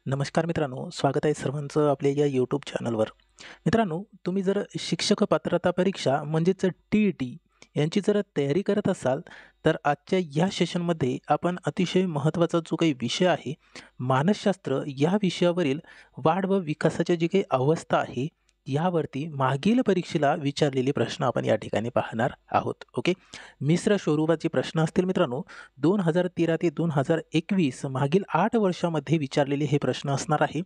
नमस्कार मित्रांनो, स्वागत आहे सर्वांचं आपल्या या यूट्यूब चॅनलवर. मित्रांनो, तुम्ही जर शिक्षक पात्रता परीक्षा म्हणजेच टी-ई-टी यांची जर तयारी करत असाल, तर आजच्या या सेशनमध्ये आपण अतिशय महत्त्वाचा जो काही विषय आहे, मानसशास्त्र या विषयावरील वाढ व विकासाची जी काही अवस्था आहे, यावरती मागील परीक्षेला विचारलेले प्रश्न आपण या ठिकाणी पाहणार आहोत. ओके. मिश्र स्वरूपाचे प्रश्न असतील मित्रांनो. 2013 ते 2021 मागील 8 वर्षामध्ये विचारलेले हे प्रश्न असणार आहे.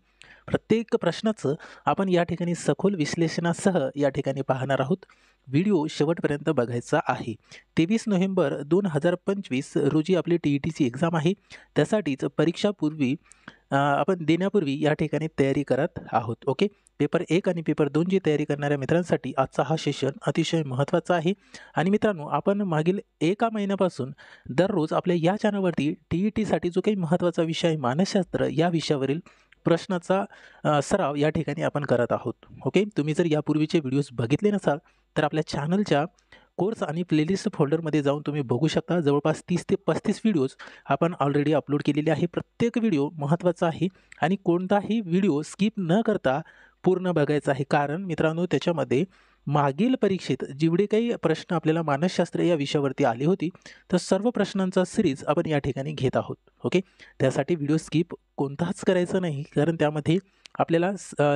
प्रत्येक प्रश्नाचं आपण या ठिकाणी सखोल विश्लेषणासह या ठिकाणी पाहणार आहोत. व्हिडिओ शेवटपर्यंत बघायचा आहे. 23 नोव्हेंबर 2025 रोजी आपली टी-ई-टीची एक्झाम आहे. त्यासाठीच परीक्षापूर्वी आपण देण्यापूर्वी या ठिकाणी तयारी करत आहोत. ओके. पेपर 1 आणि पेपर 2ची तयारी करणाऱ्या मित्रांसाठी आजचा हा सेशन अतिशय महत्त्वाचा आहे. आणि मित्रांनो, आपण मागील एका महिन्यापासून दररोज आपल्या या चॅनलवरती टी-ई-टीसाठी जो काही महत्त्वाचा विषय आहे मानसशास्त्र या विषयावरील प्रश्नाचा सराव या ठिकाणी आपण करत आहोत. ओके. तुम्ही जर यापूर्वीचे व्हिडिओज बघितले नसाल तर आपल्या चॅनलच्या कोर्स आणि प्लेलिस्ट फोल्डरमध्ये जाऊन तुम्ही बघू शकता. जवळपास 30 ते 35 व्हिडिओज आपण ऑलरेडी अपलोड केलेले आहे. प्रत्येक व्हिडिओ महत्त्वाचा आहे आणि कोणताही व्हिडिओ स्किप न करता पूर्ण बघायचा आहे. कारण मित्रांनो, त्याच्यामध्ये मागील परीक्षेत जेवढे काही प्रश्न आपल्याला मानसशास्त्र या विषयावरती आले होते, तर सर्व प्रश्नांचा सिरीज आपण या ठिकाणी घेत आहोत. ओके. त्यासाठी व्हिडिओ स्किप कोणताच करायचा नाही, कारण त्यामध्ये आपल्याला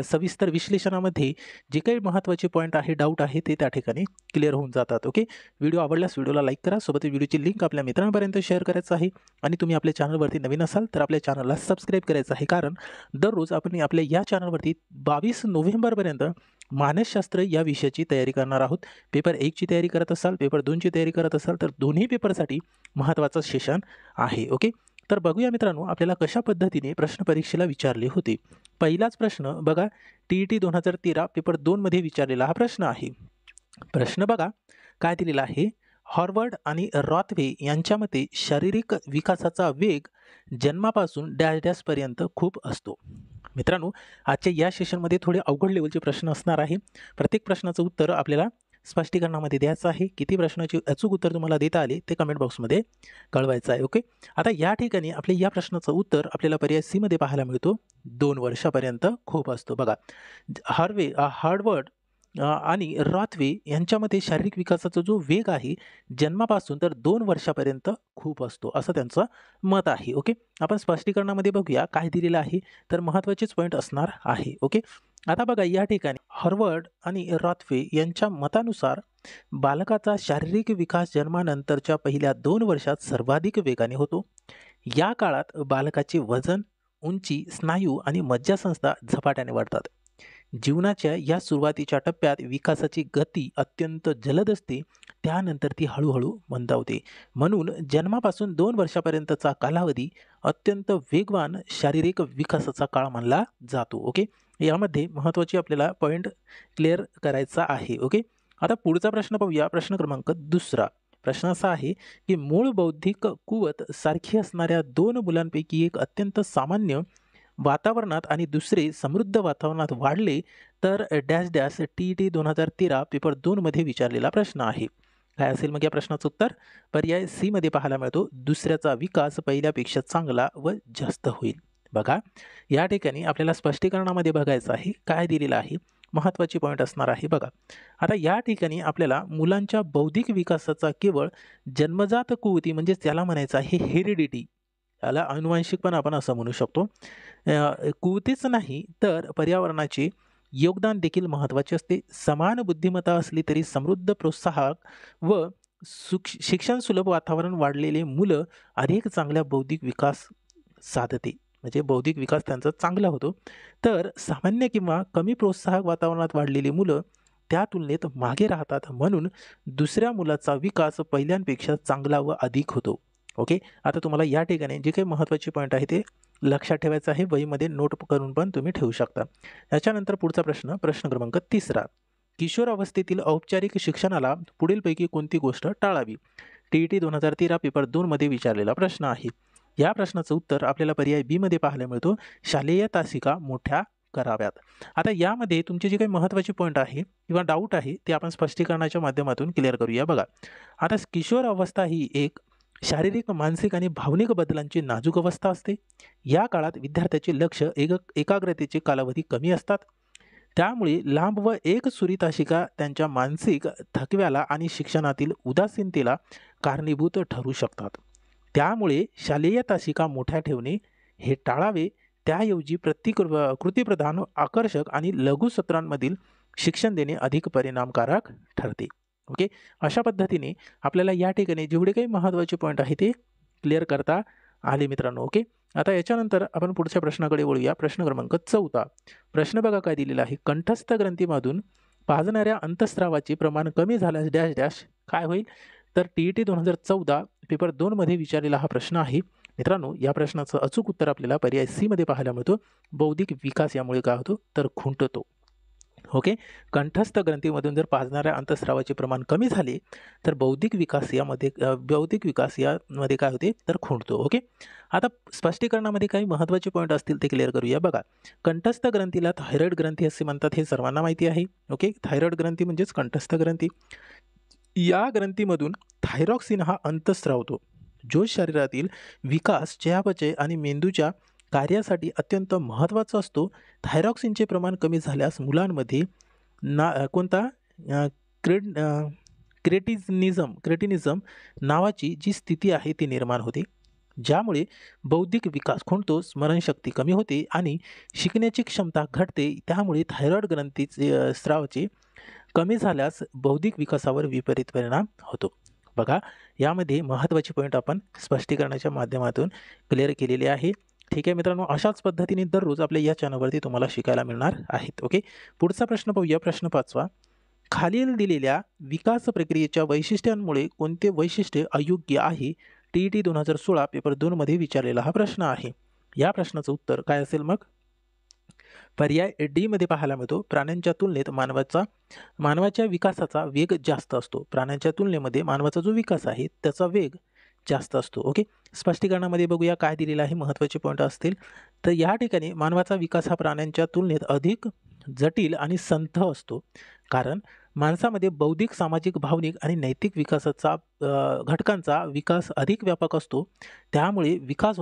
सविस्तर विश्लेषणामध्ये जे काही महत्त्वाचे पॉईंट आहे, डाऊट आहे, ते त्या ठिकाणी क्लिअर होऊन जातात. ओके. व्हिडिओ आवडल्यास व्हिडिओला लाईक करा. सोबत व्हिडिओची लिंक आपल्या मित्रांपर्यंत शेअर करायचं आहे. आणि तुम्ही आपल्या चॅनलवरती नवीन असाल तर आपल्या चॅनलला सबस्क्राईब करायचं आहे. कारण दररोज आपण आपल्या या चॅनलवरती 22 नोव्हेंबरपर्यंत मानसशास्त्र या विषयाची तयारी करणार आहोत. पेपर 1ची तयारी करत असाल, पेपर 2ची तयारी करत असाल तर दोन्ही पेपरसाठी महत्त्वाचं सेशन आहे. ओके. तर बघूया मित्रांनो, आपल्याला कशा पद्धतीने प्रश्न परीक्षेला विचारले होते. पहिलाच प्रश्न बघा, टी-ई-टी 2013 पेपर 2 मध्ये विचारलेला हा प्रश्न आहे. प्रश्न बघा काय दिलेला आहे. हॉर्वर्ड आणि रॉथवे यांच्या मते शारीरिक विकासाचा वेग जन्मापासून डॅश डॅश पर्यंत खूप असतो. मित्रांनो, आजच्या या सेशनमध्ये थोडे अवघड लेवलचे प्रश्न असणार आहे. प्रत्येक प्रश्नाचं उत्तर आपल्याला स्पष्टीकरणामध्ये द्यायचं आहे. किती प्रश्नाचे अचूक उत्तर तुम्हाला देता आले ते कमेंट बॉक्समध्ये कळवायचं आहे. ओके. आता या ठिकाणी आपल्या या प्रश्नाचं उत्तर आपल्याला पर्याय सी मध्ये पाहायला मिळतो. 2 वर्षापर्यंत खूप असतो. बघा, हार्वर्ड आणि रॉथवे यांच्यामध्ये शारीरिक विकासाचा जो वेग आहे जन्मापासून तर 2 वर्षापर्यंत खूप असतो, असं त्यांचं मत आहे. ओके. आपण स्पष्टीकरणामध्ये बघूया काय दिलेलं आहे, तर महत्त्वाचेच पॉईंट असणार आहे. ओके. आता बघा या ठिकाणी हार्वर्ड आणि रॉथवे यांच्या मतानुसार बालकाचा शारीरिक विकास जन्मानंतरच्या पहिल्या 2 वर्षात सर्वाधिक वेगाने होतो. या काळात बालकाचे वजन, उंची, स्नायू आणि मज्जासंस्था झपाट्याने वाढतात. जीवनाच्या या सुरुवातीच्या टप्प्यात विकासाची गती अत्यंत जलद असते, त्यानंतर ती हळूहळू मंदावते. म्हणून जन्मापासून 2 वर्षापर्यंतचा कालावधी अत्यंत वेगवान शारीरिक विकासाचा काळ मानला जातो. ओके. यामध्ये महत्त्वाची आपल्याला पॉईंट क्लिअर करायचा आहे. ओके. आता पुढचा प्रश्न पाहूया. प्रश्न क्रमांक 2. प्रश्न असा आहे की मूळ बौद्धिक कुवत सारखी असणाऱ्या 2 मुलांपैकी एक अत्यंत सामान्य वातावरणात आणि दुसरे समृद्ध वातावरणात वाढले तर डॅश डॅश टी-ई-टी 2013 पेपर 2 मध्ये विचारलेला प्रश्न आहे. काय असेल मग या प्रश्नाचं उत्तर? पर्याय सी मध्ये पाहायला मिळतो. दुसऱ्याचा विकास पहिल्यापेक्षा चांगला व जास्त होईल. बघा, या ठिकाणी आपल्याला स्पष्टीकरणामध्ये बघायचं आहे काय दिलेलं आहे. महत्त्वाची पॉईंट असणार आहे. बघा, आता या ठिकाणी आपल्याला मुलांच्या बौद्धिक विकासाचा केवळ जन्मजात कुवती म्हणजे त्याला म्हणायचं आहे हेरिडिटी, याला अनुवांशिकपणा आपण असं म्हणू शकतो, कुवतीच नाही तर पर्यावरणाचे योगदान देखील महत्त्वाचे असते. समान बुद्धिमत्ता असली तरी समृद्ध प्रोत्साहक व शिक्षण सुलभ वातावरण वाढलेले मुलं अधिक चांगल्या बौद्धिक विकास साधते, म्हणजे बौद्धिक विकास त्यांचा चांगला होतो. तर सामान्य किंवा कमी प्रोत्साहक वातावरणात वाढलेली मुलं त्या तुलनेत मागे राहतात. म्हणून दुसऱ्या मुलाचा विकास पहिल्यांपेक्षा चांगला व अधिक होतो. ओके. आता तुम्हाला या ठिकाणी जे काही महत्त्वाचे पॉईंट आहे ते लक्षात ठेवायचं आहे. वहीमध्ये नोट करून पण तुम्ही ठेवू शकता. याच्यानंतर पुढचा प्रश्न, प्रश्न क्रमांक 3. किशोर अवस्थेतील औपचारिक शिक्षणाला पुढीलपैकी कोणती गोष्ट टाळावी? टी-ई-टी 2013 पेपर 2 मध्ये विचारलेला प्रश्न आहे. या प्रश्नाचं उत्तर आपल्याला पर्याय बी मध्ये पाहायला मिळतो. शालेय तासिका मोठ्या कराव्यात. आता यामध्ये तुमचे जे काही महत्त्वाचे पॉईंट आहे किंवा डाऊट आहे ते आपण स्पष्टीकरणाच्या माध्यमातून क्लिअर करूया. बघा, आता किशोर अवस्था ही एक शारीरिक, मानसिक आणि भावनिक बदलांची नाजूक अवस्था असते. या काळात विद्यार्थ्याचे लक्ष एकाग्रतेचे कालावधी कमी असतात. त्यामुळे लांब व एकसुरी तासिका त्यांच्या मानसिक थकव्याला आणि शिक्षणातील उदासीनतेला कारणीभूत ठरू शकतात. त्यामुळे शालेय तासिका मोठ्या ठेवणे हे टाळावे. त्याऐवजी कृतीप्रधान, आकर्षक आणि लघु सत्रांमधील शिक्षण देणे अधिक परिणामकारक ठरते. ओके, अशा पद्धतीने आपल्याला या ठिकाणी जेवढे काही महत्त्वाचे पॉईंट आहे ते क्लिअर करता आले मित्रांनो. ओके, आता याच्यानंतर आपण पुढच्या प्रश्नाकडे वळूया. प्रश्न क्रमांक 14. प्रश्न बघा काय दिलेला आहे. कंठस्थ ग्रंथीमधून पाजणाऱ्या अंतस्रावाचे प्रमाण कमी झाल्यास डॅश डॅश काय होईल? तर TET 2014 पेपर 2 मध्ये विचारलेला हा प्रश्न आहे मित्रांनो. या प्रश्नाचं अचूक उत्तर आपल्याला पर्याय सी मध्ये पाहायला मिळतो. बौद्धिक विकास यामुळे काय होतो तर खुंटतो. ओके, कंठस्थ ग्रंथीमधून जर पाजणाऱ्या अंतस्रावाचे प्रमाण कमी झाले तर बौद्धिक विकास यामध्ये काय होते तर खुंटतो. ओके, आता स्पष्टीकरणामध्ये काही महत्त्वाचे पॉईंट असतील ते क्लिअर करूया. बघा, कंठस्थ ग्रंथीला थायरॉइड ग्रंथी असे म्हणतात, हे सर्वांना माहिती आहे. ओके, थायरॉइड ग्रंथी म्हणजेच कंठस्थ ग्रंथी. या ग्रंथीमधून थायरॉक्सिन हा अंतस्रावतो, जो शरीरातील विकास, चयापचय आणि मेंदूच्या कार्यासाठी अत्यंत महत्त्वाचा असतो. थायरॉक्सिनचे प्रमाण कमी झाल्यास मुलांमध्ये क्रेटिनिझम नावाची जी स्थिती आहे ती निर्माण होते, ज्यामुळे बौद्धिक विकास खुंटतो, स्मरणशक्ती कमी होते आणि शिकण्याची क्षमता घटते. त्यामुळे थायरॉइड ग्रंथीचे स्रावाचे कमी झाल्यास बौद्धिक विकासावर विपरीत परिणाम होतो. बघा, यामध्ये महत्त्वाचे पॉईंट आपण स्पष्टीकरणाच्या माध्यमातून क्लिअर केलेले आहे. ठीक आहे मित्रांनो, अशाच पद्धतीने दररोज आपल्या या चॅनलवरती तुम्हाला शिकायला मिळणार आहेत. ओके, पुढचा प्रश्न पाहूया. प्रश्न 5. खालील दिलेल्या विकास प्रक्रियेच्या वैशिष्ट्यांमुळे कोणते वैशिष्ट्य अयोग्य आहे? TET 2016 पेपर 2 मध्ये विचारलेला हा प्रश्न आहे. या प्रश्नाचं उत्तर काय असेल मग? पर्याय डी मध्ये पाहायला मिळतो. प्राण्यांच्या तुलनेत मानवाच्या विकासाचा वेग जास्त असतो. प्राण्यांच्या तुलनेमध्ये मानवाचा जो विकास आहे त्याचा वेग जास्त असतो. ओके, स्पष्टीकरणामध्ये बघूया काय दिलेलं आहे, महत्त्वाचे पॉईंट असतील. तर या ठिकाणी मानवाचा विकास हा प्राण्यांच्या तुलनेत अधिक जटिल आणि संथ असतो, कारण माणसामध्ये बौद्धिक, सामाजिक, भावनिक आणि नैतिक विकासाचा घटकांचा विकास अधिक व्यापक असतो. त्यामुळे विकास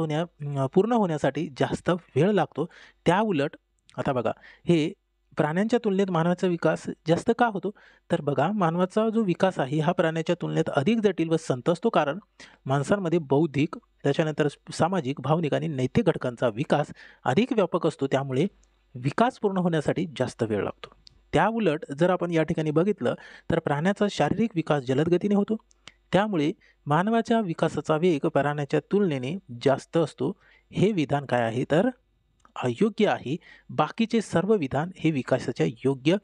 पूर्ण होण्यासाठी जास्त वेळ लागतो. त्याउलट आता बघा, हे प्राण्यांच्या तुलनेत मानवाचा विकास जास्त का होतो? तर बघा, मानवाचा जो विकास आहे हा प्राण्याच्या तुलनेत अधिक जटिल व संथ असतो, कारण माणसांमध्ये बौद्धिक, त्याच्यानंतर सामाजिक, भावनिक आणि नैतिक घटकांचा विकास अधिक व्यापक असतो. त्यामुळे विकास पूर्ण होण्यासाठी जास्त वेळ लागतो. त्याउलट जर आपण या ठिकाणी बघितलं तर प्राण्याचा शारीरिक विकास जलद गतीने होतो. त्यामुळे मानवाच्या विकासाचा वेग प्राण्याच्या तुलनेने जास्त असतो. हे विधान काय आहे तर अयोग्य आहे. बाकीचे सर्व विधान हे विकासाच्या योग्य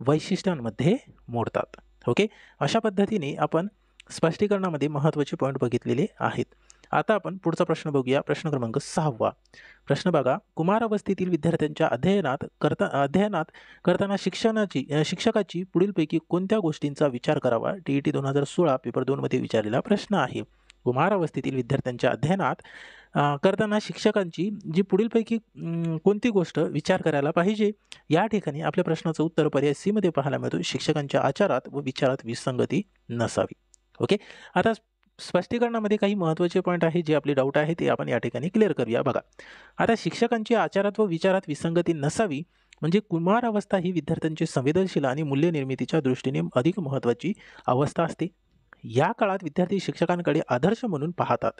वैशिष्ट्यांमध्ये मोडतात. ओके, अशा पद्धतीने आपण स्पष्टीकरणामध्ये महत्त्वाचे पॉईंट बघितलेले आहेत. आता आपण पुढचा प्रश्न बघूया. प्रश्न क्रमांक 6. प्रश्न बघा, कुमारावस्थेतील विद्यार्थ्यांच्या अध्ययनात करताना शिक्षकाची पुढीलपैकी कोणत्या गोष्टींचा विचार करावा? TET 2016 पेपर 2 मध्ये विचारलेला प्रश्न आहे. कुमारावस्थेतील विद्यार्थ्यांच्या अध्ययनात करताना शिक्षकांची जी पुढीलपैकी कोणती गोष्ट विचार करायला पाहिजे? या ठिकाणी आपल्या प्रश्नाचं उत्तर पर्याय सी मध्ये पाहायला मिळतो. शिक्षकांच्या आचारात व विचारात विसंगती नसावी. ओके, आता स्पष्टीकरणामध्ये काही महत्त्वाचे पॉईंट आहे, जे आपले डाऊट आहे ते आपण या ठिकाणी क्लिअर करूया. बघा, आता शिक्षकांची आचारात व विचारात विसंगती नसावी म्हणजे कुमार अवस्था ही विद्यार्थ्यांची संवेदनशील आणि मूल्य निर्मितीच्या दृष्टीने अधिक महत्त्वाची अवस्था असते. या काळात विद्यार्थी शिक्षकांकडे आदर्श म्हणून पाहतात.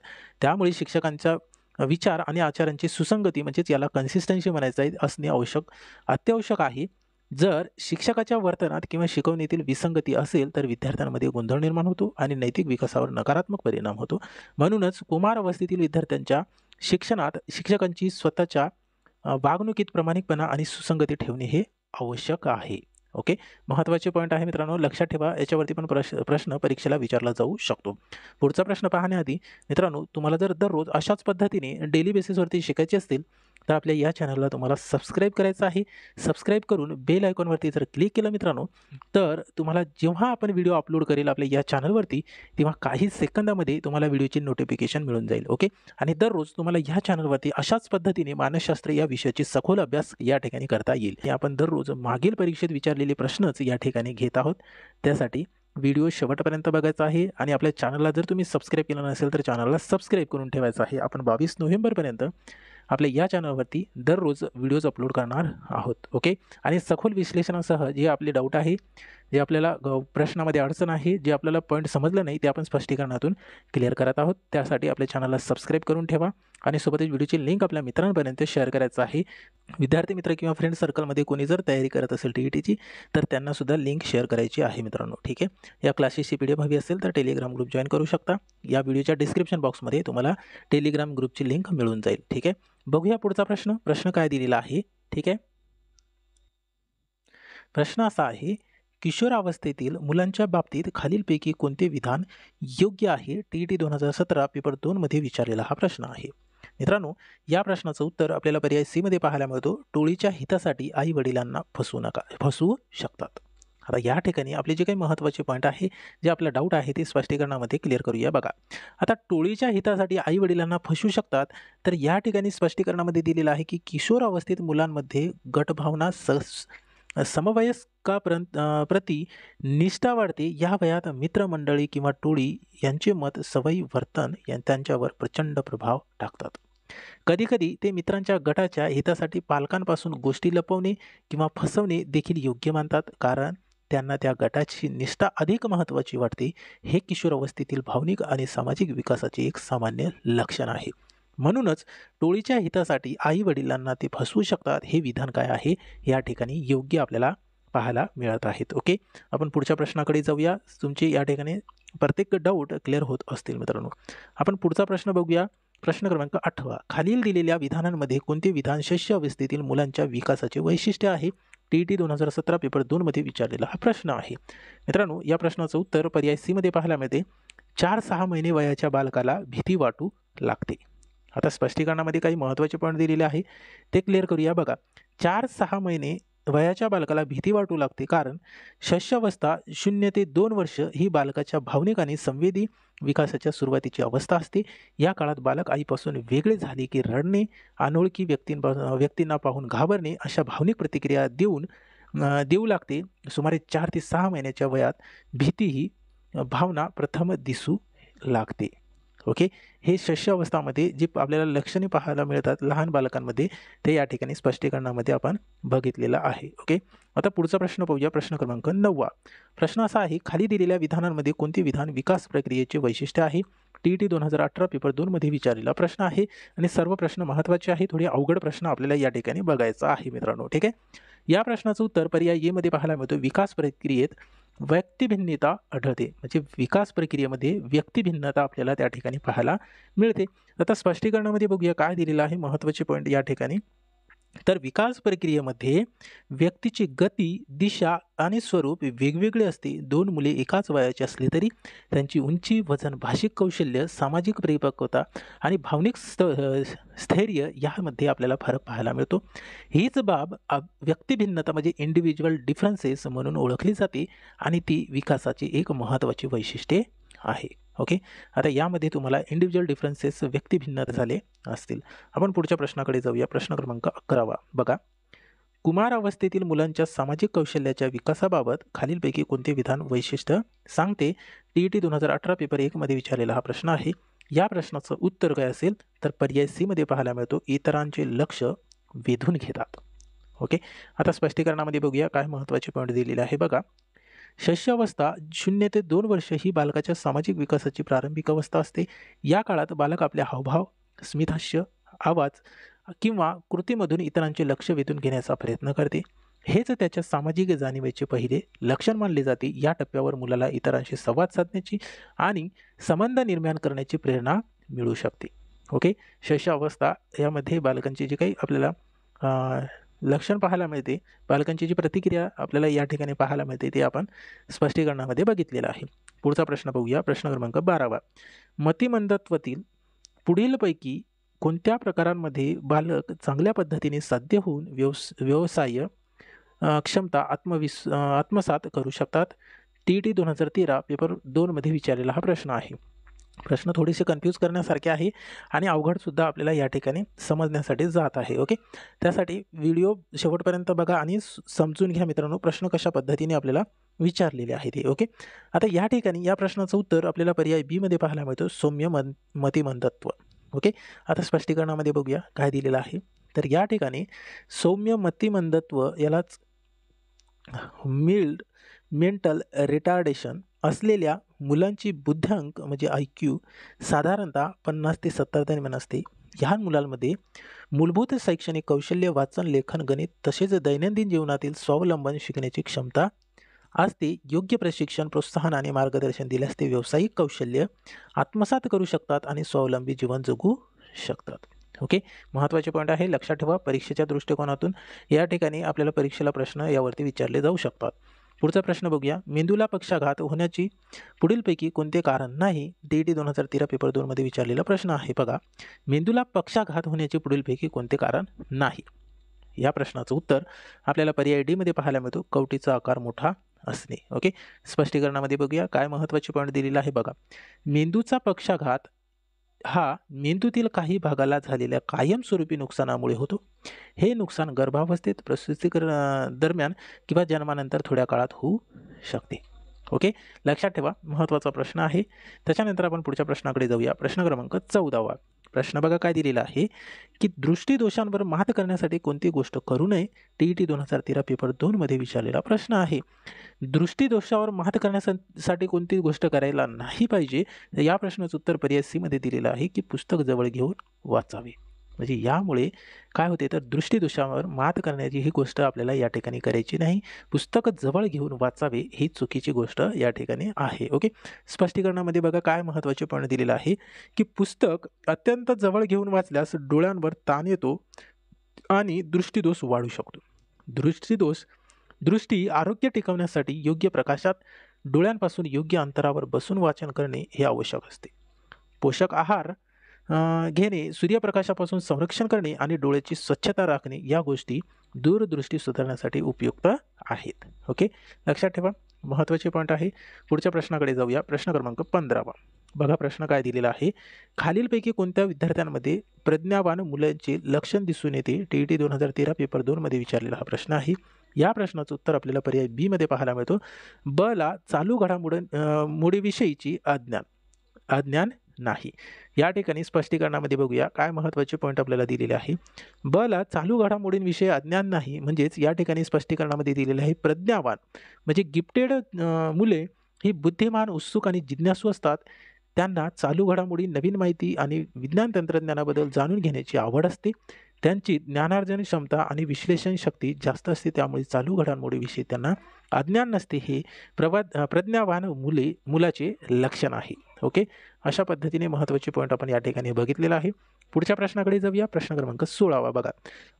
त्यामुळे शिक्षकांचा विचार आणि आचारांची सुसंगती म्हणजेच याला कन्सिस्टन्सी म्हणायचं आहे असणे अत्यावश्यक आहे. जर शिक्षकाच्या वर्तनात किंवा शिकवणीतील विसंगती असेल तर विद्यार्थ्यांमध्ये गोंधळ निर्माण होतो आणि नैतिक विकासावर नकारात्मक परिणाम होतो. म्हणूनच कुमार अवस्थेतील विद्यार्थ्यांच्या शिक्षणात शिक्षकांची स्वतःच्या वागणुकीत प्रामाणिकपणा आणि सुसंगती ठेवणे हे आवश्यक आहे. ओके, महत्त्वाचे पॉईंट आहे मित्रांनो, लक्षात ठेवा. याच्यावरती पण प्रश्न परीक्षेला विचारला जाऊ शकतो. पुढचा प्रश्न पाहण्याआधी मित्रांनो, तुम्हाला जर दररोज अशाच पद्धतीने डेली बेसिसवरती शिकायचे असतील तर आपल्या या चॅनलला तुम्हाला सबस्क्राईब करायचं आहे. सबस्क्राईब करून बेल आयकॉनवरती जर क्लिक केलं मित्रांनो, तर तुम्हाला जेव्हा आपण व्हिडिओ अपलोड करेल आपल्या या चॅनलवरती तेव्हा काही सेकंदामध्ये तुम्हाला व्हिडिओची नोटिफिकेशन मिळून जाईल. ओके, आणि दररोज तुम्हाला या चॅनलवरती अशाच पद्धतीने मानसशास्त्र या विषयाची सखोल अभ्यास या ठिकाणी करता येईल. हे आपण दररोज मागील परीक्षेत विचारलेले प्रश्नच या ठिकाणी घेत आहोत. त्यासाठी व्हिडिओ शेवटपर्यंत बघायचा आहे आणि आपल्या चॅनलला जर तुम्ही सबस्क्राईब केलं नसेल तर चॅनलला सबस्क्राईब करून ठेवायचं आहे. आपण 22 नोव्हेंबरपर्यंत आपल्या या चॅनलवरती दररोज व्हिडिओज अपलोड करणार आहोत. ओके. आणि सखोल विश्लेषणासह जे आपले डाऊट आहे, जे आपल्याला प्रश्नामध्ये अडचण आहे, जे आपल्याला पॉईंट समजलं नाही ते आपण स्पष्टीकरणातून क्लिअर करत आहोत. त्यासाठी आपल्या चॅनलला सबस्क्राईब करून ठेवा आणि सोबतच व्हिडिओची लिंक आपल्या मित्रांपर्यंत शेअर करायचं आहे. विद्यार्थी मित्र किंवा फ्रेंड सर्कलमध्ये कोणी जर तयारी करत असेल TETची तर त्यांनासुद्धा लिंक शेअर करायची आहे मित्रांनो. ठीक आहे. या क्लासेसची PDF हवी असेल तर टेलिग्राम ग्रुप जॉईन करू शकता. या व्हिडिओच्या डिस्क्रिप्शन बॉक्समध्ये तुम्हाला टेलिग्राम ग्रुपची लिंक मिळून जाईल. ठीक आहे. बघूया पुढचा प्रश्न काय दिलेला आहे. ठीक आहे. प्रश्न असा आहे, किशोरावस्थेतील मुलांच्या बाबतीत खालीलपैकी कोणते विधान योग्य आहे? TET 2017 पेपर 2 मध्ये विचारलेला हा प्रश्न आहे. मित्रांनो, या प्रश्नाचं उत्तर आपल्याला पर्याय C मध्ये पाहायला मिळतो. टोळीच्या हितासाठी आई वडिलांना फसवू शकतात. आता या ठिकाणी आपले जे काही महत्त्वाचे पॉईंट आहे, जे आपला डाऊट आहे ते स्पष्टीकरणामध्ये क्लिअर करूया. बघा, आता टोळीच्या हितासाठी आई वडिलांना फसवू शकतात, तर या ठिकाणी स्पष्टीकरणामध्ये दिलेलं आहे की किशोरावस्थेत मुलांमध्ये गटभावना प्रति निष्ठा वाढते. या वयात मित्रमंडळी किंवा टोळी यांचे मत, सवयी, वर्तन त्यांच्यावर प्रचंड प्रभाव टाकतात. कधीकधी ते मित्रांच्या गटाच्या हितासाठी पालकांपासून गोष्टी लपवणे किंवा फसवणे देखील योग्य मानतात, कारण त्यांना त्या गटाची निष्ठा अधिक महत्त्वाची वाटते. हे किशोरावस्थेतील भावनिक आणि सामाजिक विकासाचे एक सामान्य लक्षण आहे. म्हणूनच टोळीच्या हितासाठी आई वडिलांना ते फसवू शकतात. हे विधान काय आहे? या ठिकाणी योग्य आपल्याला पाहायला मिळत आहेत. ओके. आपण पुढच्या प्रश्नाकडे जाऊया. तुमचे या ठिकाणी प्रत्येक डाऊट क्लिअर होत असतील मित्रांनो. आपण पुढचा प्रश्न बघूया. प्रश्न क्रमांक 8. खालील दिलेल्या विधानांमध्ये कोणते विधान शिष्य अवस्थेतील मुलांच्या विकासाचे वैशिष्ट्य आहे? TET 2017 पेपर 2 मध्ये विचारलेला हा प्रश्न आहे. मित्रांनो, या प्रश्नाचं उत्तर पर्याय C मध्ये पाहायला मिळते. 4-6 महिने वयाच्या बालकाला भीती वाटू लागते. आता स्पष्टीकरणामध्ये काही महत्त्वाचे पॉईंट दिलेले आहे, ते क्लिअर करूया. बघा, 4-6 महिने वयाच्या बालकाला भीती वाटू लागते, कारण शैशवावस्था 0 ते 2 वर्ष ही बालकाच्या भावनिक आणि संवेदी विकासाच्या सुरुवातीची अवस्था असते. या काळात बालक आईपासून वेगळे झाले की रडणे, अनोळखी व्यक्तींना पाहून घाबरणे अशा भावनिक प्रतिक्रिया देऊ लागते. सुमारे 4 ते 6 महिन्याच्या वयात भीती ही भावना प्रथम दिसू लागते. ओके. हे शैशवावस्थामध्ये जी आपल्याला लक्षणे पाहायला मिळतात लहान बालकांमध्ये, ते या ठिकाणी स्पष्टीकरणामध्ये आपण बघितलेलं आहे. ओके. आता पुढचा प्रश्न पाहूया. प्रश्न क्रमांक 9. प्रश्न असा आहे, खाली दिलेल्या विधानांमध्ये कोणते विधान विकास प्रक्रियेचे वैशिष्ट्य आहे? TET 2018 पेपर 2 मध्ये विचारलेला प्रश्न आहे आणि सर्व प्रश्न महत्त्वाचे आहे. थोडे अवघड प्रश्न आपल्याला या ठिकाणी बघायचा आहे मित्रांनो. ठीक आहे. या प्रश्नाचं उत्तर पर्याय A मध्ये पाहायला मिळतो. विकास प्रक्रियेत व्यक्तिभिन्नता आढळते. म्हणजे विकास प्रक्रियेमध्ये व्यक्तिभिन्नता आपल्याला त्या ठिकाणी पाहायला मिळते. आता स्पष्टीकरणामध्ये बघूया काय दिलेलं आहे. महत्त्वाचे पॉईंट या ठिकाणी, तर विकास प्रक्रियेमध्ये व्यक्तीची गती, दिशा आणि स्वरूप वेगवेगळे असते. 2 मुले एकाच वयाची असली तरी त्यांची उंची, वजन, भाषिक कौशल्य, सामाजिक परिपक्वता आणि भावनिक स्थैर्य यामध्ये आपल्याला फरक पाहायला मिळतो. हीच बाब व्यक्तिभिन्नता म्हणजे इंडिव्हिज्युअल डिफरन्सेस म्हणून ओळखली जाते आणि ती विकासाची एक महत्त्वाची वैशिष्ट्ये आहे. ओके. आता यामध्ये तुम्हाला इंडिव्हिज्युअल डिफरन्सेस, व्यक्तिभिन्नता झाले असतील. आपण पुढच्या प्रश्नाकडे जाऊया. प्रश्न क्रमांक 11. बघा, कुमार अवस्थेतील मुलांच्या सामाजिक कौशल्याच्या विकासाबाबत खालीलपैकी कोणते विधान वैशिष्ट्य सांगते? TET 2018 पेपर 1 मध्ये विचारलेला हा प्रश्न आहे. या प्रश्नाचं उत्तर काय असेल? तर पर्याय C मध्ये पाहायला मिळतो. इतरांचे लक्ष वेधून घेतात. ओके. आता स्पष्टीकरणामध्ये बघूया काय महत्त्वाचे पॉईंट दिलेले आहे. बघा, शैशवावस्था 0 ते 2 वर्ष ही बालकाच्या सामाजिक विकासाची प्रारंभिक अवस्था असते. या काळात बालक आपल्या हावभाव, स्मितहास्य, आवाज किंवा कृतीमधून इतरांचे लक्ष वेधून घेण्याचा प्रयत्न करते. हेच त्याच्या सामाजिक जाणीवेचे पहिले लक्षण मानले जाते. या टप्प्यावर मुलाला इतरांशी संवाद साधण्याची आणि संबंध निर्माण करण्याची प्रेरणा मिळू शकते. ओके. शैशवावस्था यामध्ये बालकांची जी काही आपल्याला लक्षण पाहायला मिळते, बालकांची जी प्रतिक्रिया आपल्याला या ठिकाणी पाहायला मिळते, ते आपण स्पष्टीकरणामध्ये बघितलेलं आहे. पुढचा प्रश्न बघूया. प्रश्न क्रमांक 12. मतिमंदत्वातील पुढीलपैकी कोणत्या प्रकारांमध्ये बालक चांगल्या पद्धतीने साध्य होऊन व्यवसाय क्षमता आत्मसात करू शकतात? TET 2013 पेपर 2 मध्ये विचारलेला हा प्रश्न आहे. प्रश्न थोडेसे कन्फ्यूज करण्यासारखे आहे आणि अवघडसुद्धा आपल्याला या ठिकाणी समजण्यासाठी जात आहे. ओके, त्यासाठी व्हिडिओ शेवटपर्यंत बघा आणि समजून घ्या मित्रांनो प्रश्न कशा पद्धतीने आपल्याला विचारलेले आहे ते. ओके, आता या ठिकाणी या प्रश्नाचं उत्तर आपल्याला पर्याय बी मध्ये पाहायला मिळतं, सौम्य मतिमंदत्व. ओके, आता स्पष्टीकरणामध्ये बघूया काय दिलेलं आहे. तर या ठिकाणी सौम्य मतिमंदत्व यालाच मिल्ड मेंटल रिटार्डेशन असलेल्या मुलांची बुद्ध्यांक म्हणजे IQ साधारणतः 50 ते 70 दरम्यान असते. ह्या मुलांमध्ये मूलभूत शैक्षणिक कौशल्य, वाचन, लेखन, गणित तसेच दैनंदिन जीवनातील स्वावलंबन शिकण्याची क्षमता असते. योग्य प्रशिक्षण, प्रोत्साहन आणि मार्गदर्शन दिल्यास ते व्यावसायिक कौशल्य आत्मसात करू शकतात आणि स्वावलंबी जीवन जगू शकतात. ओके, महत्त्वाचे पॉईंट आहे, लक्षात ठेवा. परीक्षेच्या दृष्टिकोनातून या ठिकाणी आपल्याला परीक्षेला प्रश्न यावरती विचारले जाऊ शकतात. पुढचा प्रश्न बघूया. मेंदूला पक्षाघात होण्याची पुढीलपैकी कोणते कारण नाही? DET 2013 पेपर 2 मध्ये विचारलेला प्रश्न आहे. बघा, मेंदूला पक्षाघात होण्याचे पुढीलपैकी कोणते कारण नाही? या प्रश्नाचं उत्तर आपल्याला पर्याय डी मध्ये पाहायला मिळतो, कवटीचा आकार मोठा असणे. ओके, स्पष्टीकरणामध्ये बघूया काय महत्त्वाचे पॉईंट दिलेला आहे. बघा, मेंदूचा पक्षाघात हा मेंदूतील काही भागाला झालेल्या कायमस्वरूपी नुकसानामुळे होतो. हे नुकसान गर्भावस्थेत, प्रसूती दरम्यान किंवा जन्मानंतर थोड्या काळात होऊ शकते. ओके, लक्षात ठेवा, महत्त्वाचा प्रश्न आहे. त्याच्यानंतर आपण पुढच्या प्रश्नाकडे जाऊया. प्रश्न क्रमांक 14. प्रश्न बघा काय दिलेला आहे की दृष्टीदोषांवर मात करण्यासाठी कोणती गोष्ट करू नये? DET 2013 पेपर 2 मध्ये विचारलेला प्रश्न आहे. दृष्टीदोषावर मात करण्यासाठी कोणती गोष्ट करायला नाही पाहिजे? या प्रश्नाचं उत्तर पर्याय सी मध्ये दिलेलं आहे की पुस्तक जवळ घेऊन वाचावे. म्हणजे यामुळे काय होते तर दृष्टीदोषावर मात करण्याची ही गोष्ट आपल्याला या ठिकाणी करायची नाही. पुस्तक जवळ घेऊन वाचावे ही चुकीची गोष्ट या ठिकाणी आहे. ओके, स्पष्टीकरणामध्ये बघा काय महत्त्वाचे पॉईंट दिलेलं आहे की पुस्तक अत्यंत जवळ घेऊन वाचल्यास डोळ्यांवर ताण येतो आणि दृष्टीदोष वाढू शकतो. दृष्टी आरोग्य टिकवण्यासाठी योग्य प्रकाशात डोळ्यांपासून योग्य अंतरावर बसून वाचन करणे हे आवश्यक असते. पोषक आहार घेणे, सूर्यप्रकाशापासून संरक्षण करणे आणि डोळ्याची स्वच्छता राखणे या गोष्टी दूरदृष्टी सुधारण्यासाठी उपयुक्त आहेत. ओके, लक्षात ठेवा, महत्त्वाचे पॉईंट आहे. पुढच्या प्रश्नाकडे जाऊया. प्रश्न क्रमांक 15. बघा प्रश्न काय दिलेला आहे. खालीलपैकी कोणत्या विद्यार्थ्यांमध्ये प्रज्ञावान मुलांचे लक्षण दिसून येते? DET 2013 पेपर 2 मध्ये विचारलेला हा प्रश्न आहे. या प्रश्नाचं उत्तर आपल्याला पर्याय बी मध्ये पाहायला मिळतो, ब ला चालू घडामोडीविषयीची अज्ञान नाही. या ठिकाणी स्पष्टीकरणामध्ये बघूया काय महत्त्वाचे पॉईंट आपल्याला दिलेले आहे. ब ला चालू घडामोडींविषयी अज्ञान नाही म्हणजेच या ठिकाणी स्पष्टीकरणामध्ये दिलेले आहे प्रज्ञावान म्हणजे गिफ्टेड मुले ही बुद्धिमान, उत्सुक आणि जिज्ञासू असतात. त्यांना चालू घडामोडी, नवीन माहिती आणि विज्ञान तंत्रज्ञानाबद्दल जाणून घेण्याची आवड असते. त्यांची ज्ञानार्जन क्षमता आणि विश्लेषण शक्ती जास्त असते, त्यामुळे चालू घडामोडीविषयी त्यांना अज्ञान नसते. हे प्रज्ञावान मुलाचे लक्षण आहे. ओके, अशा पद्धतीने महत्त्वाचे पॉईंट आपण या ठिकाणी बघितलेला आहे. पुढच्या प्रश्नाकडे जाऊया. प्रश्न क्रमांक 16. बघा,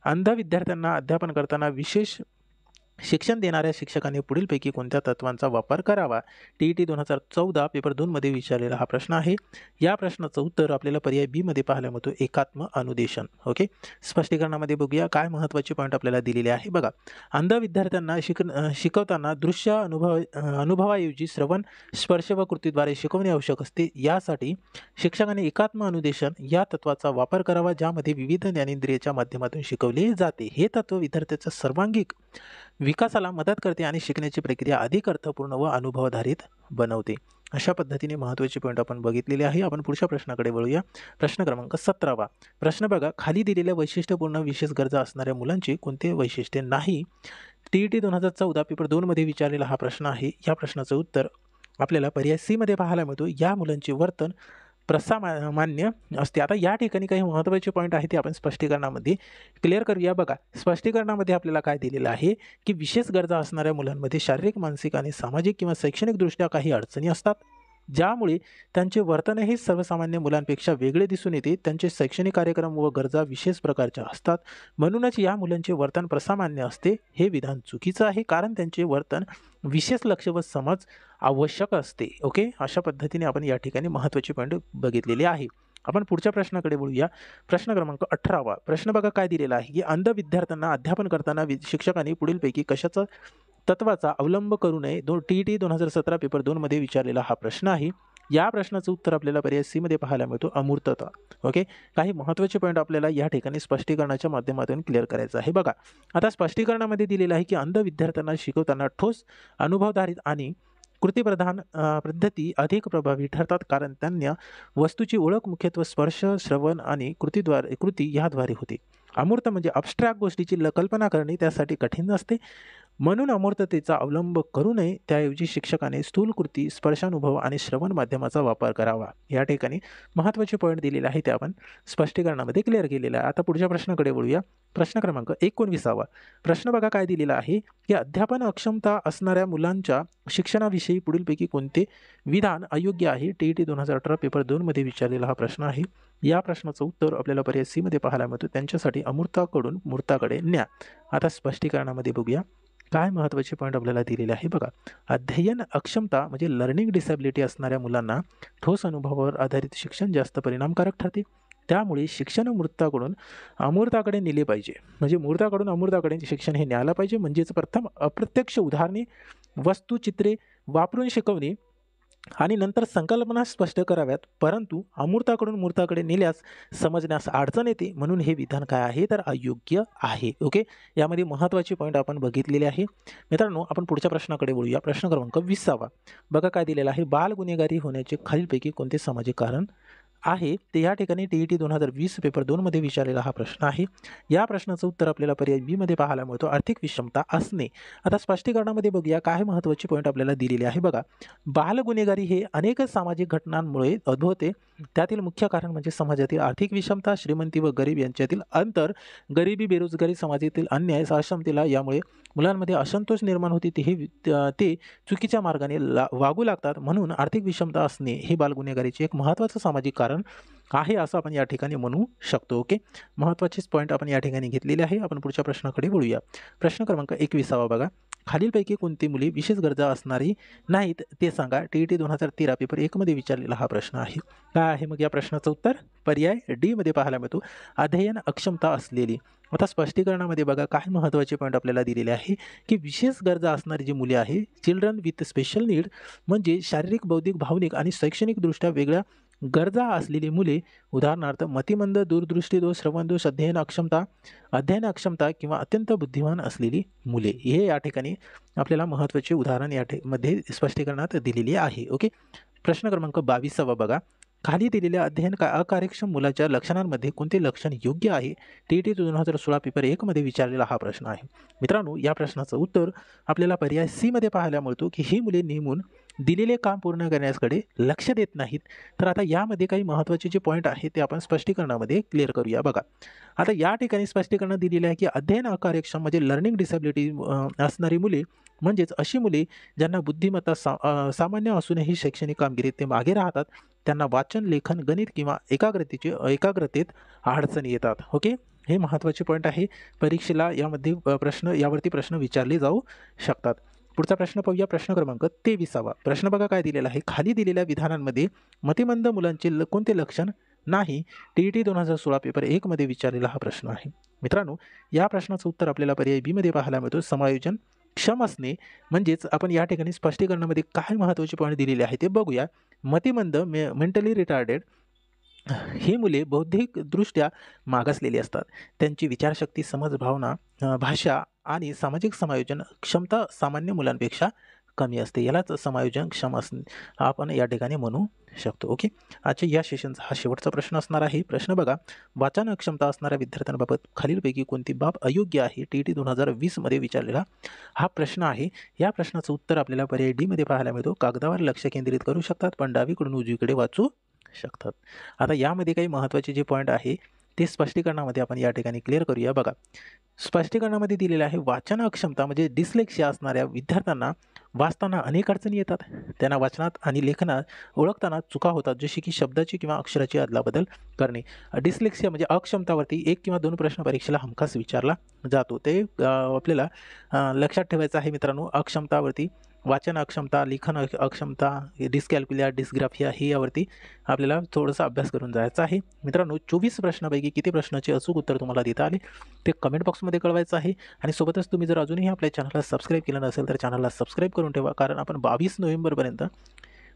अंध विद्यार्थ्यांना अध्यापन करताना विशेष शिक्षण देणाऱ्या शिक्षकांनी पुढीलपैकी कोणत्या तत्वांचा वापर करावा? DET 2014 पेपर 2 मध्ये विचारलेला हा प्रश्न आहे. या प्रश्नाचं उत्तर आपल्याला पर्याय बी मध्ये पाहायला मिळतो, एकात्म अनुदेशन. ओके, स्पष्टीकरणामध्ये बघूया काय महत्त्वाचे पॉईंट आपल्याला दिलेले आहे. बघा, अंध विद्यार्थ्यांना शिकवताना दृश्य अनुभवाऐवजी श्रवण, स्पर्श व कृतीद्वारे शिकवणे आवश्यक असते. यासाठी शिक्षकांनी एकात्म अनुदेशन या तत्वाचा वापर करावा, ज्यामध्ये विविध ज्ञानेंद्रियाच्या माध्यमातून शिकवले जाते. हे तत्व विद्यार्थ्याचा सर्वांगीण विकासाला मदत करते आणि शिकण्याची प्रक्रिया अधिक अर्थपूर्ण व अनुभवाधारित बनवते. अशा पद्धतीने महत्त्वाचे पॉईंट आपण बघितलेले आहे. आपण पुढच्या प्रश्नाकडे वळूया. प्रश्न क्रमांक 17. प्रश्न बघा, खाली दिलेल्या वैशिष्ट्यपूर्ण विशेष गरजा असणाऱ्या मुलांची कोणते वैशिष्ट्ये नाही? DET 2014 पेपर 2 मध्ये विचारलेला हा प्रश्न आहे. या प्रश्नाचं उत्तर आपल्याला पर्याय सी मध्ये पाहायला मिळतो, या मुलांचे वर्तन प्रसामान्य असते. आता या ठिकाणी काही महत्त्वाचे पॉईंट आहेत ते आपण स्पष्टीकरणामध्ये क्लिअर करूया. बघा, स्पष्टीकरणामध्ये आपल्याला काय दिलेलं आहे की विशेष गरजा असणाऱ्या मुलांमध्ये शारीरिक, मानसिक आणि सामाजिक किंवा शैक्षणिकदृष्ट्या काही अडचणी असतात, ज्यामुळे त्यांचे वर्तनही सर्वसामान्य मुलांपेक्षा वेगळे दिसून येते. त्यांचे शैक्षणिक कार्यक्रम व गरजा विशेष प्रकारच्या असतात, म्हणूनच या मुलांचे वर्तन प्रसामान्य असते. हे विधान चुकीचं आहे, कारण त्यांचे वर्तन विशेष लक्ष व समज आवश्यक असते. ओके, अशा पद्धतीने आपण या ठिकाणी महत्त्वाचे पॉईंट बघितलेले आहे. आपण पुढच्या प्रश्नाकडे वळूया. प्रश्न क्रमांक 18. प्रश्न बघा काय दिलेला आहे की अंध विद्यार्थ्यांना अध्यापन करताना शिक्षकांनी पुढीलपैकी कशाचा तत्वाचा अवलंब करू नये? DET 2017 पेपर 2 मध्ये विचारलेला हा प्रश्न आहे. या प्रश्नाचं उत्तर आपल्याला पर्याय सी मध्ये पाहायला मिळतो, अमूर्तता. ओके, काही महत्त्वाचे पॉईंट आपल्याला या ठिकाणी स्पष्टीकरणाच्या माध्यमातून क्लिअर करायचं आहे. बघा, आता स्पष्टीकरणामध्ये दिलेलं आहे की अंध विद्यार्थ्यांना शिकवताना ठोस, अनुभवाधारित आणि कृतीप्रधान पद्धती अधिक प्रभावी ठरतात, कारण त्यांना वस्तूची ओळख मुख्यत्वे स्पर्श, श्रवण आणि कृती याद्वारे होते. अमूर्त म्हणजे अब्स्ट्रॅक्ट गोष्टीची कल्पना करणे त्यासाठी कठीण असते, म्हणून अमूर्ततेचा अवलंब करू नये. त्याऐवजी शिक्षकाने स्थूल कृती, स्पर्शानुभव आणि श्रवण माध्यमाचा वापर करावा. या ठिकाणी महत्त्वाचे पॉईंट दिलेले आहे ते आपण स्पष्टीकरणामध्ये क्लिअर केलेलं आहे. आता पुढच्या प्रश्नाकडे वळूया. प्रश्न क्रमांक 19. प्रश्न बघा काय दिलेला आहे की अध्यापन अक्षमता असणाऱ्या मुलांच्या शिक्षणाविषयी पुढीलपैकी कोणते विधान अयोग्य आहे? TET 2018 पेपर 2 मध्ये विचारलेला हा प्रश्न आहे. या प्रश्नाचं उत्तर आपल्याला पर्याय सी मध्ये पाहायला मिळतं, त्यांच्यासाठी अमूर्ताकडून मूर्ताकडे न्या. आता स्पष्टीकरणामध्ये बघूया काय महत्त्वाचे पॉईंट आपल्याला दिलेले आहे. बघा, अध्ययन अक्षमता म्हणजे लर्निंग डिसॅबिलिटी असणाऱ्या मुलांना ठोस अनुभवावर आधारित शिक्षण जास्त परिणामकारक ठरते. त्यामुळे शिक्षण मूर्ताकडून अमूर्ताकडे नेले पाहिजे, म्हणजे मूर्ताकडून अमूर्ताकडे शिक्षण हे न्यायला पाहिजे. म्हणजेच प्रथम अप्रत्यक्ष उदाहरणे, वस्तुचित्रे वापरून शिकवणे आणि नंतर संकल्पना स्पष्ट कराव्यात, परंतु अमूर्ताकडून मूर्ताकडे नेल्यास समजण्यास अडचण येते, म्हणून हे विधान काय आहे तर अयोग्य आहे. ओके, यामध्ये महत्त्वाचे पॉईंट आपण बघितलेले आहे. मित्रांनो, आपण पुढच्या प्रश्नाकडे वळूया. प्रश्न क्रमांक 20. बघा काय दिलेला आहे, बाल गुन्हेगारी होण्याचे खालीलपैकी कोणते सामाजिक कारण आहे? ते या ठिकाणी TET 2020 पेपर 2 मध्ये विचारलेला हा प्रश्न आहे. या प्रश्नाचं उत्तर आपल्याला पर्याय बी मध्ये पाहायला मिळतो, आर्थिक विषमता असणे. आता स्पष्टीकरणामध्ये बघूया काय महत्त्वाचे पॉईंट आपल्याला दिलेले आहे. बघा, बाल गुन्हेगारी हे अनेक सामाजिक घटनांमुळे उद्भवते. त्यातील मुख्य कारण म्हणजे समाजातील आर्थिक विषमता, श्रीमंती व गरीब यांच्यातील अंतर, गरिबी, बेरोजगारी, समाजातील अन्याय, अक्षमतेला यामुळे मुलांमध्ये असंतोष निर्माण होते. ते चुकीच्या मार्गाने वागू लागतात, म्हणून आर्थिक विषमता असणे हे बालगुन्हेगारीचे एक महत्त्वाचं सामाजिक कारण आहे असं आपण या ठिकाणी म्हणू शकतो. ओके, महत्त्वाचेच पॉईंट आपण या ठिकाणी घेतलेले आहे. आपण पुढच्या प्रश्नाकडे वळूया. प्रश्न क्रमांक 21. बघा, खालीलपैकी कोणती मुले विशेष गरजा असणारी नाहीत ते सांगा? TET 2013 पेपर 1 मध्ये विचारलेला हा प्रश्न आहे. काय आहे मग या प्रश्नाचं उत्तर? पर्याय डी मध्ये पाहायला मिळतो, अध्ययन अक्षमता असलेली. आता स्पष्टीकरणामध्ये बघा काय महत्त्वाचे पॉईंट आपल्याला दिलेले आहे की विशेष गरजा असणारी जी मुले आहे, चिल्ड्रन विथ स्पेशल नीड, म्हणजे शारीरिक, बौद्धिक, भावनिक आणि शैक्षणिकदृष्ट्या वेगळ्या गरजा असलेली मुले, उदाहरणार्थ मतिमंद, दूरदृष्टीदोष, श्रवणदोष, अध्ययन अक्षमता किंवा अत्यंत बुद्धिमान असलेली मुले. हे या ठिकाणी आपल्याला महत्त्वाचे उदाहरण मध्ये स्पष्टीकरणात दिलेली आहे. ओके, प्रश्न क्रमांक 22. बघा, खाली दिलेल्या अध्ययन अकार्यक्षम मुलाच्या लक्षणांमध्ये कोणते लक्षण योग्य आहे? TET 2016 पेपर 1 मध्ये विचारलेला हा प्रश्न आहे. मित्रांनो, या प्रश्नाचं उत्तर आपल्याला पर्याय सी मध्ये पाहायला मिळतो की ही मुले नेमून दिलेले काम पूर्ण करण्याकडे लक्ष देत नाहीत. तर आता यामध्ये काही महत्त्वाचे जे पॉईंट आहेत ते आपण स्पष्टीकरणामध्ये क्लिअर करूया. बघा, आता या ठिकाणी स्पष्टीकरण दिलेले आहे की अध्ययन अकार्यक्षम म्हणजे लर्निंग डिसॅबिलिटी असणारी मुले, म्हणजेच अशी मुले ज्यांना बुद्धिमत्ता सामान्य असूनही शैक्षणिक कामगिरीत ते मागे राहतात. त्यांना वाचन, लेखन, गणित किंवा एकाग्रतेत अडचणी येतात. ओके, हे महत्त्वाचे पॉईंट आहे. परीक्षेला यावरती प्रश्न विचारले जाऊ शकतात. पुढचा प्रश्न पाहूया. प्रश्न क्रमांक 23. प्रश्न बघा काय दिलेला आहे, खाली दिलेल्या विधानांमध्ये मतिमंद मुलांचे कोणते लक्षण नाही? TET 2016 पेपर 1 मध्ये विचारलेला हा प्रश्न आहे. मित्रांनो, या प्रश्नाचं उत्तर आपल्याला पर्याय बी मध्ये पाहायला मिळतो, समायोजन क्षम असणे. म्हणजेच आपण या ठिकाणी स्पष्टीकरणामध्ये काय महत्त्वाचे पॉईंट दिलेले आहे ते बघूया. मतिमंद, मेंटली रिटार्डेड ही मुले बौद्धिकदृष्ट्या मागासलेली असतात. त्यांची विचारशक्ती, समज, भावना, भाषा आणि सामाजिक समायोजन क्षमता सामान्य मुलांपेक्षा कमी असते. यालाच समायोजन क्षम असणे आपण या ठिकाणी म्हणू शकतो. ओके, आजच्या या सेशनचा हा शेवटचा प्रश्न असणार आहे. प्रश्न बघा, वाचन अक्षमता असणाऱ्या विद्यार्थ्यांबाबत खालीलपैकी कोणती बाब अयोग्य आहे? TET 2020 मध्ये विचारलेला हा प्रश्न आहे. या प्रश्नाचं उत्तर आपल्याला पर्याय डी मध्ये पाहायला मिळतो, कागदावर लक्ष केंद्रित करू शकतात पण डावीकडून उजवीकडे वाचू शकतात. आता यामध्ये काही महत्त्वाचे जे पॉईंट आहे ते स्पष्टीकरणामध्ये आपण या ठिकाणी क्लिअर करूया. बघा, स्पष्टीकरणामध्ये दिलेलं आहे, वाचन अक्षमता म्हणजे डिस्लेक्सिया असणाऱ्या विद्यार्थ्यांना वाचताना अनेक अडचणी येतात. त्यांना वाचनात आणि लेखनात ओळखताना चुका होतात, जशी की शब्दाची किंवा अक्षराची अदलाबदल करणे. डिस्लेक्सिया म्हणजे अक्षमतावरती 1 किंवा 2 प्रश्न परीक्षेला हमखास विचारला जातो. ते आपल्याला लक्षात ठेवायचं आहे. मित्रांनो, अक्षमतावरती वाचन अक्षमता, लेखन अक्षमता, डिस्कॅल्क्युलिया, डिस्ग्राफिया हे यावरती आपल्याला थोडासा अभ्यास करून जायचा आहे. मित्रांनो, 24 प्रश्नापैकी किती प्रश्नाचे अचूक उत्तर तुम्हाला देता आले ते कमेंट बॉक्समध्ये कळवायचं आहे. आणि सोबतच तुम्ही जर अजूनही आपल्या चॅनलला सबस्क्राईब केलं नसेल तर चॅनलला सबस्क्राईब करून ठेवा, कारण आपण 22 नोव्हेंबरपर्यंत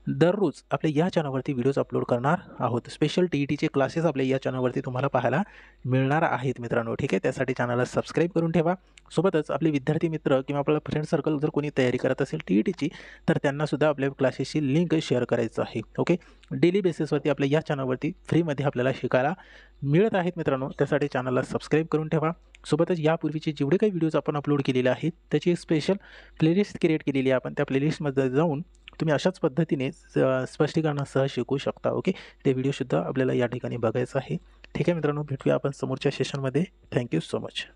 दररोज आपल्या या चॅनलवरती व्हिडिओज अपलोड करणार आहोत. स्पेशल टी-ई-टीचे क्लासेस आपल्या या चॅनलवरती तुम्हाला पाहायला मिळणार आहेत मित्रांनो. ठीक आहे, त्यासाठी चॅनलला सबस्क्राईब करून ठेवा. सोबतच आपले विद्यार्थी मित्र किंवा आपला फ्रेंड सर्कल जर कोणी तयारी करत असेल टी-ई-टीची, तर त्यांनासुद्धा आपल्या क्लासेसची लिंक शेअर करायचं आहे. ओके, डेली बेसिसवरती आपल्या या चॅनलवरती फ्रीमध्ये आपल्याला शिकायला मिळत आहेत मित्रांनो. त्यासाठी चॅनलला सबस्क्राईब करून ठेवा. सोबतच यापूर्वीचे जेवढे काही व्हिडिओज आपण अपलोड केलेले आहेत त्याची एक स्पेशल प्लेलिस्ट क्रिएट केलेली आहे आपण. त्या प्लेलिस्टमध्ये जाऊन तुम्ही अशाच पद्धतीने स्पष्टीकरणासह शिकू शकता. ओके, ते व्हिडिओसुद्धा आपल्याला या ठिकाणी बघायचं आहे. ठीक आहे मित्रांनो, भेटूया आपण समोरच्या सेशनमध्ये. Thank you so much.